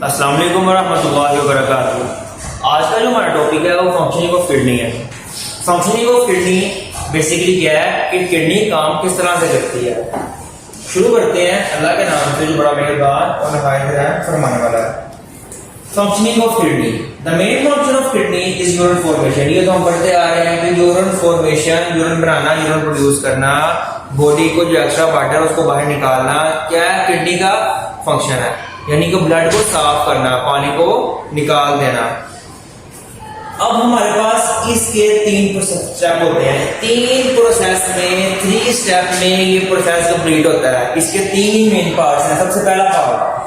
अस्सलाम वालेकुम वरहमतुल्लाहि वबरकातुहू। आज का जो हमारा टॉपिक है वो फंक्शनिंग ऑफ किडनी है। फंक्शनिंग ऑफ किडनी बेसिकली क्या है कि किडनी काम किस तरह से करती है। शुरू करते हैं अल्लाह के नाम से जो बड़ा मेहरबान और नहायत रहम फरमाने वाला है। Functioning of kidney, the main function of kidney is urine formation. ये तो हम पढ़ते आ रहे हैं कि यूरिन फॉर्मेशन, यूरिन बनाना, यूरिन प्रोड्यूस करना, बॉडी को जो एक्स्ट्रा वाटर है उसको बाहर निकालना, क्या किडनी का फंक्शन है, यानी कि ब्लड को साफ करना, पानी को निकाल देना। अब हमारे पास इसके 3 स्टेप होते हैं। 3 प्रोसेस में 3 स्टेप में ये प्रोसेस कंप्लीट होता है। इसके 3 मेन पार्ट्स हैं। सबसे पहला पार्ट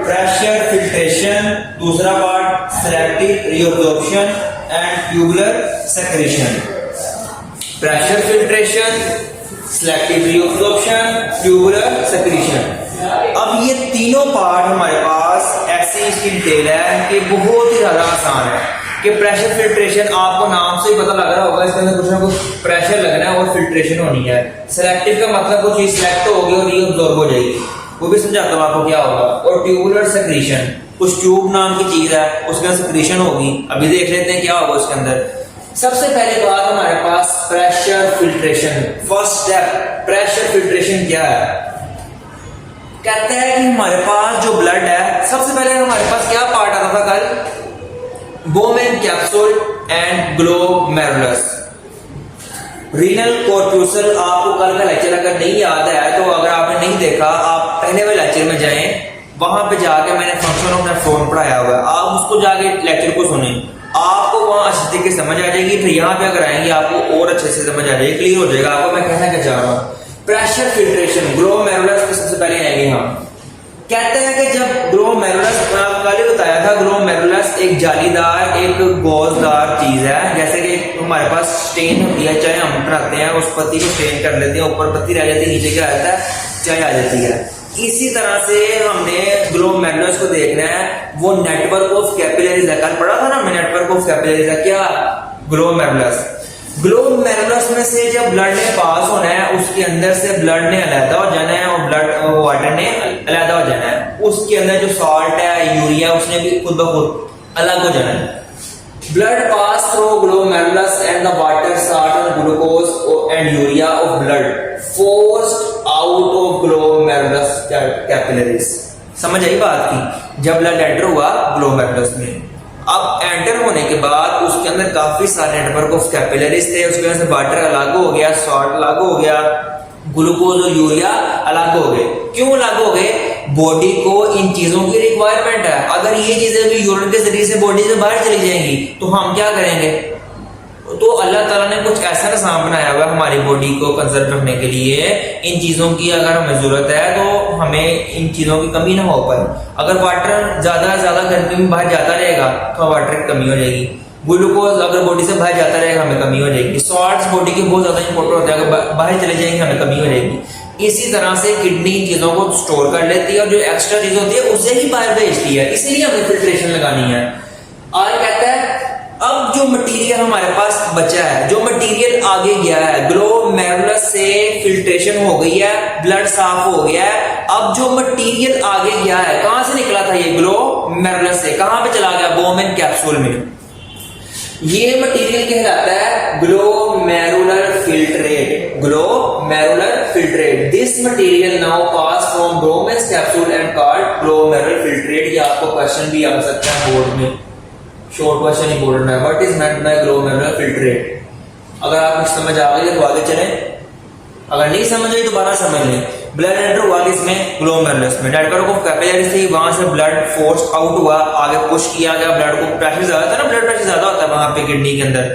प्रेशर फिल्ट्रेशन, दूसरा part selective reabsorption and tubular secretion. Pressure filtration, selective reabsorption, tubular secretion. अब ये तीनों पार्ट हमारे पास ऐसी इसकी डिटेल है कि बहुत ही ज्यादा आसान है। कि प्रेशर फिल्ट्रेशन आपको नाम से ही पता लग रहा होगा, इसके अंदर कुछ ना कुछ प्रेशर लगना है और फिल्ट्रेशन होनी है। सेलेक्टिव का मतलब कोई चीज सिलेक्ट होगी और रीअब्जॉर्ब हो जाएगी, वो भी समझाता हूं आपको क्या होगा। और ट्यूबुलर सेक्रेशन, कुछ ट्यूब नाम की चीज है, उसके अंदर सेक्रेशन होगी। अभी देख लेते हैं क्या होगा उसके अंदर। सबसे पहले बात हमारे पास pressure filtration. First step pressure filtration क्या है। कहते हैं कि हमारे पास जो ब्लड है, सबसे पहले हमारे पास क्या पार्ट आता था कल, Bowman capsule and glomerulus. Renal corpuscle. आपको कल का लेक्चर अगर नहीं याद है तो अगर आपने नहीं देखा, आप पहले वाले लेक्चर में जाएं, वहां पे जाके मैंने फंक्शन ऑफ नेफ्रॉन पढ़ाया हुआ है, आप उसको जाके लेक्चर को सुने, आपको वहां अच्छे तरीके से समझ आ जाएगी। फिर यहाँ पे अगर आएंगे आपको और अच्छे से समझ आ जाएगी, क्लियर हो जाएगा आपको मैं कहना क्या चाह रहा हूँ। प्रेशर फिल्ट्रेशन, ग्लोमेरुलस पे सबसे पहले आएंगे हम। कहते हैं कि जब ग्लोमेरुलस, कल ही बताया था, ग्लोमेरुलस एक जालीदार, एक गोलदार चीज है। जैसे कि हमारे पास स्टेन होती है, चाहे हम बनाते हैं उस पत्ती को स्टेन कर लेते हैं, ऊपर पत्ती रह जाती है, नीचे क्या रहता है, चाय आ जाती है। इसी तरह से हमने ग्लोमेरुलस को देखना है, वो नेटवर्क ऑफ कैपिलरीज है। कल पढ़ा था ना हमने नेटवर्क ऑफ कैपिलरीज है क्या, ग्लोमेरुलस। ग्लोमेरुलस में से जब ब्लड ने पास होना है, उसके अंदर से ब्लड ने अलग हो जाना है और ब्लड वाटर ने अलग हो जाना है। उसके अंदर जो सॉल्ट है, यूरिया, उसने भी खुद ब खुद अलग हो जाना है। Blood pass through glomerulus and the water, salt and glucose and urea of blood forced out of glomerulus capillaries. समझ आई बात की। जब ब्लड एंटर हुआ ग्लोमेरुलस में, अब एंटर होने के बाद उसके अंदर काफी सारे नेटवर्क ऑफ कैपिलरीज थे, उसके वजह से वाटर अलग हो गया, सॉल्ट अलग हो गया, ग्लूकोज और यूरिया अलग हो गए। क्यों अलग हो गए, बॉडी को इन चीजों की रिक्वायरमेंट है। अगर ये चीजें भी यूरिन के जरिए से बॉडी से बाहर चली जाएंगी तो हम क्या करेंगे। तो अल्लाह ताला ने कुछ ऐसा निज़ाम बनाया हुआ है हमारी बॉडी को कंजर्व रखने के लिए। इन चीजों की अगर हमें जरूरत है तो हमें इन चीजों की कमी ना हो पाए। अगर वाटर ज्यादा गर्मी में बाहर जाता रहेगा तो वाटर की कमी हो जाएगी। ग्लूकोज अगर बॉडी से बाहर जाता रहेगा हमें कमी हो जाएगी। सॉल्ट्स बॉडी के बहुत ज्यादा इंपॉर्टेंट होते हैं, अगर बाहर चले जाएंगे हमें कमी हो जाएगी। इसी तरह से किडनी इन चीजों को स्टोर कर लेती है और जो एक्स्ट्रा चीज होती है उसे ही बाहर भेजती है, इसीलिए हमें फिल्ट्रेशन लगानी है। और कहता है अब जो मटेरियल हमारे पास बचा है, जो मटेरियल आगे गया है, ग्लोमेरुलस से फिल्ट्रेशन हो गई है, ब्लड साफ हो गया है। अब जो मटेरियल आगे गया है, कहां से निकला था ये, ग्लोमेरुलस से, कहां पे चला गया, बोमेन कैप्सूल में। ये मटेरियल कहलाता है glomerular filtrate. Glomerular filtrate, this material now pass from बोमेन capsule and called glomerular filtrate. ये आपको क्वेश्चन भी आ सकता है बोर्ड में, शॉर्ट क्वेश्चन इंपॉर्टेंट है। What is meant by glomerular filtrate. अगर आप कुछ समझ आ गई तो आगे चलें, अगर नहीं समझ आई दोबारा समझ लें। ब्लड एंटर हुआ किसमें, ग्लोमेरुलस में। नेटवर्क ऑफ कैपिलरीज थी, वहां से ब्लड फोर्स आउट हुआ, आगे पुश किया गया। ब्लड को प्रेशर ज्यादा था ना, ब्लड प्रेशर ज्यादा होता है वहां पे किडनी के अंदर।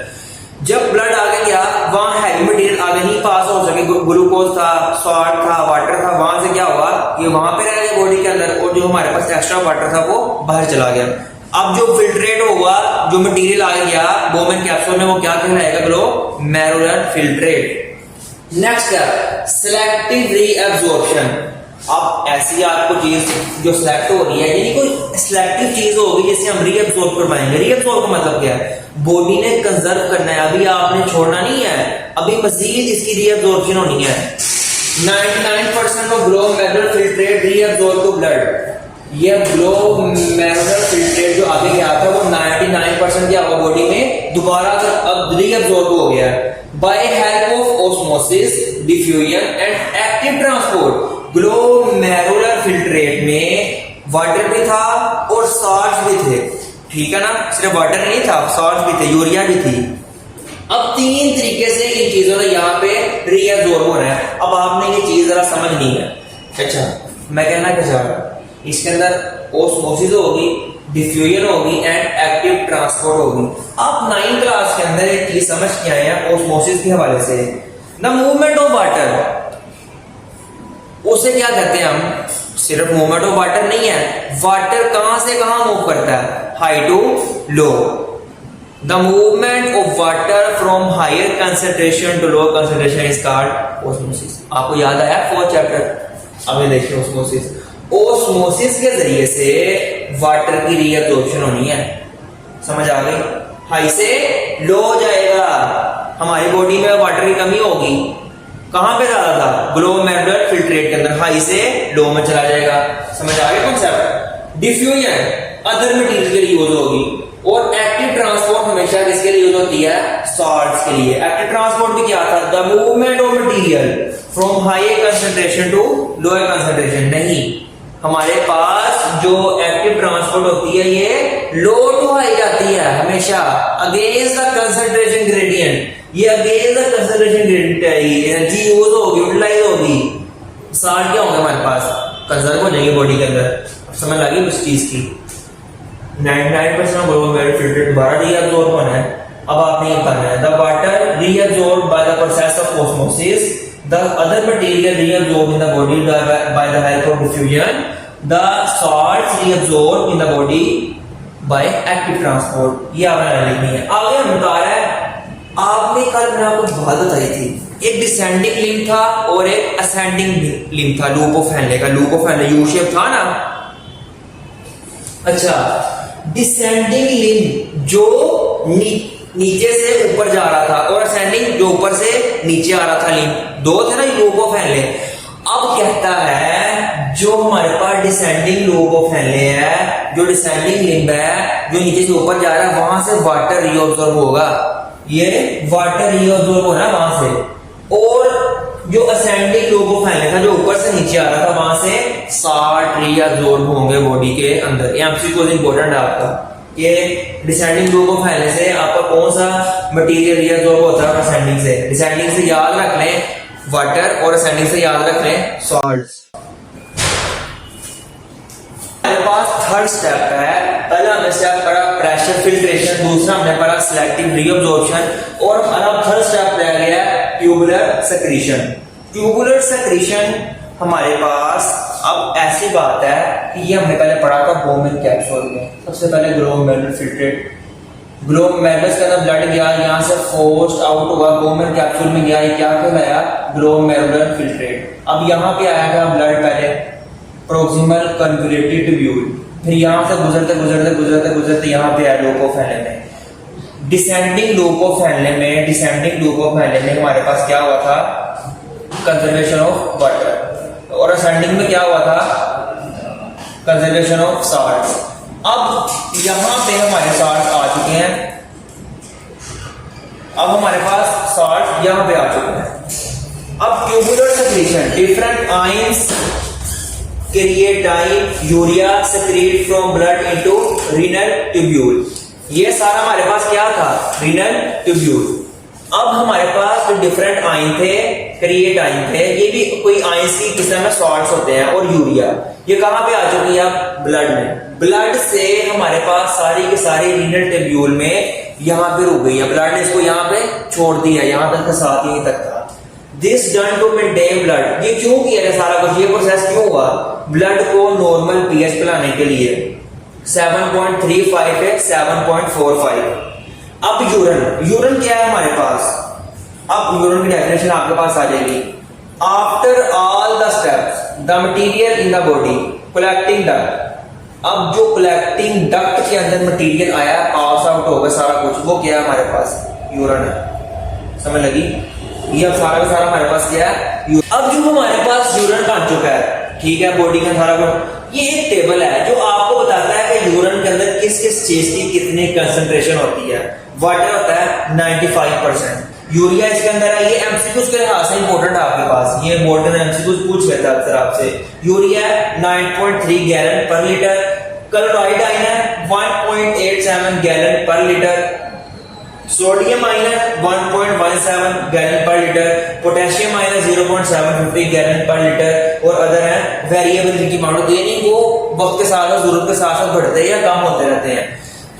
जब ब्लड आगे गया, वहां हैवी मटेरियल आगे नहीं पास हो सके, ग्लूकोज था, सॉल्ट था, वाटर था, वहां से क्या हुआ, ये वहां पे रह गया बॉडी के अंदर, और जो हमारे पास एक्स्ट्रा वाटर था वो बाहर चला गया। अब जो फिल्ट्रेट होगा, जो मटेरियल आगे गया बोमेन कैप्सूल में, वो क्या कहलाएगा, ग्लोमेरुलर फिल्ट्रेट। नेक्स्ट है सेलेक्टिव रीअब्जॉर्प्शन। अब ऐसी आपको चीज जो सिलेक्ट हो रही है, यानी कोई सिलेक्टिव चीज होगी जिससे हम रीअब्जॉर्ब कर पाएंगे। रीअब्जॉर्ब का मतलब क्या है, बॉडी ने कंजर्व करना है, अभी आपने छोड़ना नहीं है, अभी मजीद इसकी रीअब्जॉर्प्शन होनी है। 99% of glomerular filtrate reabsorb to blood. ये ग्लोमेरुलर फिल्ट्रेट जो आगे गया था वो 99% क्या हुआ बॉडी में दोबारा अब रीअब्सॉर्ब हो गया by help of osmosis, diffusion and active transport. Glomerular filtrate में वाटर भी था और सॉल्ट्स भी थे, ठीक है ना, सिर्फ वाटर नहीं था, सॉल्ट्स भी थे, यूरिया भी थी। अब तीन तरीके से इन चीजों ने यहाँ पे रीअब्सॉर्ब हो रहा है। अब आपने ये चीज जरा समझनी है। अच्छा, मैं कहना क्या चाह रहा हूं, इसके अंदर ओस्मोसिस होगी, डिफ्यूजन होगी एंड एक्टिव ट्रांसपोर्ट होगी। आप 9th क्लास के अंदर एक चीज समझ के आए हैं ओस्मोसिस के हवाले से, द मूवमेंट ऑफ वाटर। उसे क्या कहते हैं हम, सिर्फ मूवमेंट ऑफ वाटर नहीं है, वाटर कहां से कहां मूव करता है, high to low. The movement of water from higher concentration to lower concentration is called osmosis. आपको याद आया 4th चैप्टर, अब ये देखिए ओस्मोसिस। ओस्मोसिस के जरिए से वाटर की रीअब्सॉर्प्शन होनी है, समझ आ गई। हाई से लो हो जाएगा, हमारी बॉडी में वाटर की कमी होगी, कहां पे ज्यादा था, ग्लोमेरुलर फिल्ट्रेट के अंदर, हाई से लो में चला जाएगा, समझ आ गया कॉन्सेप्ट। डिफ्यूजन अदर मटेरियल के लिए यूज होगी और एक्टिव ट्रांसपोर्ट हमेशा किसके लिए यूज होती है, सॉल्ट्स के लिए। एक्टिव ट्रांसपोर्ट भी क्या था, the movement of material from higher concentration to lower concentration. नहीं, हमारे पास जो एक्टिव ट्रांसपोर्ट होती है ये लो टू हाई जाती है हमेशा, अगेंस्ट द कंसंट्रेशन ग्रेडियंट। ये अगेंस्ट द कंसंट्रेशन ग्रेडियंट है, एनर्जी यूज होगी, यूटिलाइज होगी। सॉल्ट क्या होगा हमारे पास, कंजर्व हो जाएंगे बॉडी के अंदर। समझ लगी उस चीज की। 99% ग्लोमेरुलर फिल्ट्रेट दोबारा रीअब्सॉर्ब होना है। अब आपने ये करना है, the water reabsorb by the process of osmosis, the other material reabsorbed in the body by the help of diffusion, the salts reabsorbed in the body by active transport। ये आपने लिखनी है। आगे हम बता रहे हैं, आपने कल मैंने आपको बात बताई थी, एक डिसेंडिंग लिम्ब था और एक असेंडिंग लिम्ब था, लूप ऑफ हेनले का। Loop of Henle U shape था ना। अच्छा, डिसेंडिंग लिम्ब जो नीचे से ऊपर जा रहा था और असेंडिंग जो ऊपर से नीचे आ रहा था लिम्ब, दो थे ना लूप ऑफ हेनले। अब कहता है जो हमारे पास डिसेंडिंग लूप ऑफ हेनले है, जो डिसेंडिंग लिम्ब है जो नीचे से ऊपर जा रहा है, वहां से वाटर रीअब्सॉर्ब होगा, ये वाटर रीअब्सॉर्ब होना है वहां से। और जो असेंडिंग लूप ऑफ हेनले था जो ऊपर से नीचे आ रहा था, वहां से सॉल्ट रीअब्सॉर्ब होंगे बॉडी के अंदर। ये एमसीक्यू इंपॉर्टेंट है आपका, ये डिसेंडिंग लूप ऑफ हेनले से आपका कौन सा मटेरियल रीअब्सॉर्ब होता है, असेंडिंग से। डिसेंडिंग से याद रख लें वाटर और असेंडिंग से याद रख लें सॉल्ट्स। हमारे पास थर्ड स्टेप है, पहला हमने स्टेप पढ़ा प्रेशर फिल्ट्रेशन, दूसरा हमने पढ़ा सिलेक्टिव रीअब्सॉर्प्शन और हमारा थर्ड स्टेप रह गया ट्यूबुलर सेक्रीशन। ट्यूबुलर सेक्रीशन हमारे पास अब ऐसी बात है कि ये हमने पहले पढ़ा था बोमेन कैप्सूल में। सबसे पहले ग्लोमेरुलर फिल्ट्रेट, ग्लोमेरुलस के अंदर ब्लड गया, यहाँ से फोर्स्ड आउट हुआ, बोमेन कैप्सूल में गया, ये क्या कहलाया, ग्लोमेरुलर फिल्ट्रेट। अब यहाँ पे आएगा ब्लड पहले प्रोक्सिमल कन्वोल्यूटिव ट्यूब्यूल, फिर यहाँ से गुजरते गुजरते गुजरते गुजरते यहाँ पे आया लूप ऑफ हेनले में। डिसेंडिंग लूप ऑफ हेनले में, डिसेंडिंग लूप ऑफ हेनले में हमारे पास क्या हुआ था, कंजर्वेशन ऑफ वाटर, और असेंडिंग में क्या हुआ था, कंजर्वेशन ऑफ सॉल्ट्स। अब यहां पे हमारे सॉल्ट आ चुके हैं, अब हमारे पास सॉल्ट यहां पे आ चुके हैं। अब tubular secretion, different ions creatinine urea secrete from blood into renal tubule. ये सारा हमारे पास क्या था, रीनल ट्यूब्यूल। अब हमारे पास जो डिफरेंट आयन थे, क्रिएटाइन थे, ये भी कोई आयंस की किस्म में सॉल्ट्स होते हैं, और यूरिया, ये कहां पे आ चुकी है, ब्लड में। ब्लड से हमारे पास सारी की सारी रीनल ट्यूब्यूल में यहां पे रुक गई है, ब्लड ने इसको यहां पे छोड़ दिया, यहां तक का साथ यहीं तक था। This done to maintain blood, ये क्यों किया है सारा कुछ, ये प्रोसेस क्यों हुआ, ब्लड को नॉर्मल पीएच पिलाने के लिए। 7.35 है 7.45। अब यूरिन, यूरिन क्या है हमारे पास, अब यूरिन की डेफिनेशन आपके पास आ जाएगी। After all the steps the material in the body collecting duct. अब जो कलेक्टिंग डक्ट के अंदर मटेरियल आया, पास आउट होगा सारा कुछ, वो क्या है हमारे पास, यूरिन है। समझ लगी, ये अब सारा का सारा हमारे पास क्या है। अब जो हमारे पास यूरिन बन चुका है, ठीक है, बॉडी का सारा कुछ, ये एक टेबल है जो आपको बताता है कि यूरिन के अंदर किस किस चीज की कितनी कंसंट्रेशन होती है। वाटर होता है 95%, यूरिया इसके अंदर है। ये एमसीक्यूज के लिहाज से इंपॉर्टेंट है आपके पास, ये बोर्ड में एमसीक्यूज पूछ लेता है अक्सर आपसे। यूरिया 9.3 गैलन पर लीटर, क्लोराइड आयन है 1.87 गैलन पर लीटर, सोडियम आयन है 1.17 गैलन पर लीटर, पोटेशियम आयन है 0.750 गैलन पर लीटर, और अदर है वेरिएबल जिनकी मान होती है, नहीं वो वक्त के साथ और जरूरत के साथ साथ बढ़ते हैं या कम होते रहते हैं।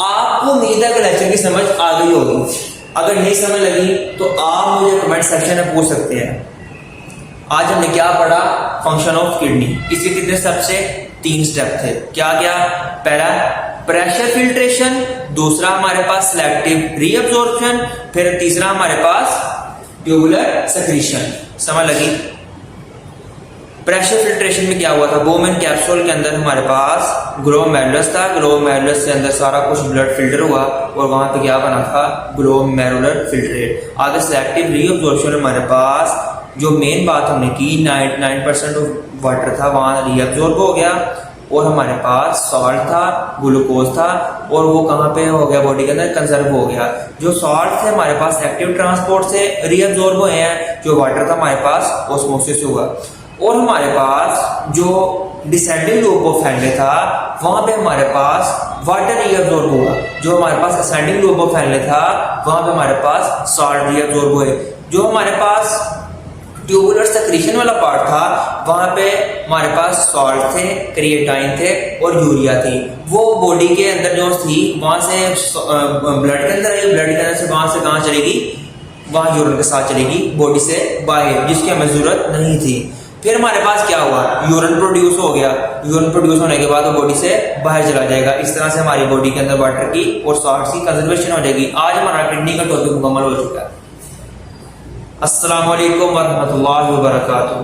आपको उम्मीद है कि लेक्चर की समझ आ गई होगी। अगर नहीं समझ लगी तो आप मुझे कमेंट सेक्शन में पूछ सकते हैं। आज हमने क्या पढ़ा? Function of kidney. इसके कितने स्टेप थे? 3 स्टेप थे। क्या क्या? पहला प्रेशर फिल्ट्रेशन, दूसरा हमारे पास सिलेक्टिव रीअब्जॉर्प्शन, फिर तीसरा हमारे पास ट्यूबुलर सेक्रीशन। समझ लगी? प्रेशर फिल्ट्रेशन में क्या हुआ था? बोमेन कैप्सूल के अंदर हमारे पास ग्लोमेरुलस था, ग्लोमेरुलस के अंदर सारा कुछ ब्लड फिल्टर हुआ और वहां पे क्या बना था? Glomerular filtrate. आगे सिलेक्टिव रीअब्जॉर्प्शन हमारे पास जो मेन बात हमने की 99% ऑफ वाटर था वहां रीअब्जॉर्ब हो गया, और हमारे पास सॉल्ट था, ग्लूकोज था, और वो कहाँ पे हो गया? बॉडी के अंदर कंजर्व हो गया। जो सॉल्ट थे हमारे पास एक्टिव ट्रांसपोर्ट से रीअब्जॉर्ब हुए हैं, जो वाटर था हमारे पास ऑस्मोसिस हुआ। और हमारे पास जो डिसेंडिंग लूप ऑफ फैनले था वहां पे हमारे पास वाटर रीअब्जॉर्ब हुआ। जो हमारे पास असेंडिंग लूप ऑफ फैनले था वहां पे हमारे पास सॉल्ट रीअब्जॉर्ब हुए। जो हमारे पास ट्यूबुलर सेक्रीशन वाला पार्ट था वहां पे हमारे पास सॉल्ट थे, क्रिएटाइन थे और यूरिया थी। वो बॉडी के अंदर जो थी वहां से ब्लड के अंदर आई, ब्लड के अंदर से वहां से कहां चलेगी? वहां यूरिन के साथ चलेगी बॉडी से बाहर, जिसकी हमें जरूरत नहीं थी। फिर हमारे पास क्या हुआ? यूरिन प्रोड्यूस हो गया। यूरिन प्रोड्यूस होने के बाद वो बॉडी से बाहर चला जाएगा। इस तरह से हमारी बॉडी के अंदर वाटर की और सॉल्ट की कंजर्वेशन हो जाएगी। आज हमारा किडनी का टॉपिक मुकम्मल हो चुका है। अस्सलाम वालेकुम वरहमतुल्लाहि वबरकातुहू।